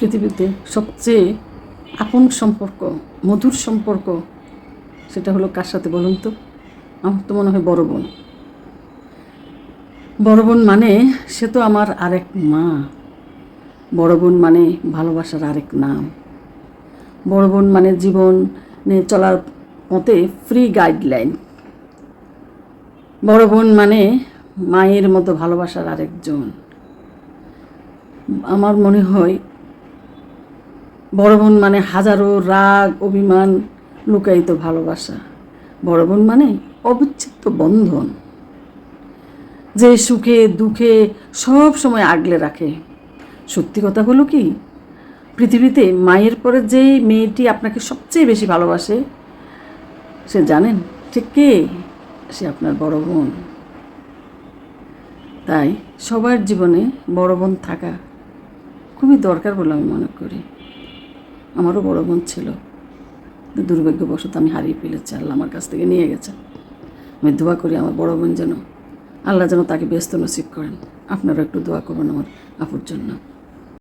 পৃথিবীতে সবচেয়ে আপন সম্পর্ক, মধুর সম্পর্ক, সেটা হলো কার সাথে বলুন তো? আমার তো মনে হয় বড় বোন। বড় বোন মানে সে তো আমার আরেক মা। বড় বোন মানে ভালোবাসার আরেক নাম। বড় বোন মানে জীবনে চলার পথে ফ্রি গাইডলাইন। বড় বোন মানে মায়ের মতো ভালোবাসার আরেকজন। আমার মনে হয় বড় বোন মানে হাজারো রাগ, অভিমান, লুকায়িত ভালোবাসা। বড় বোন মানে অবিচ্ছেদ্য বন্ধন, যে সুখে দুঃখে সব সময় আগলে রাখে। সত্যি কথা হলো কি, পৃথিবীতে মায়ের পরে যেই মেয়েটি আপনাকে সবচেয়ে বেশি ভালোবাসে, সে জানেন ঠিক কে? সে আপনার বড় বোন। তাই সবার জীবনে বড় বোন থাকা খুবই দরকার বলে আমি মনে করি। আমারও বড় বোন ছিল, দুর্ভাগ্যবশত আমি হারিয়ে ফেলেছি, আল্লাহ আমার কাছ থেকে নিয়ে গেছে। আমি দোয়া করি আমার বড় বোন যেন, আল্লাহ যেন তাকে ব্যস্ত নসিব করেন। আপনারা একটু দোয়া করবেন আমার আপুর জন্য।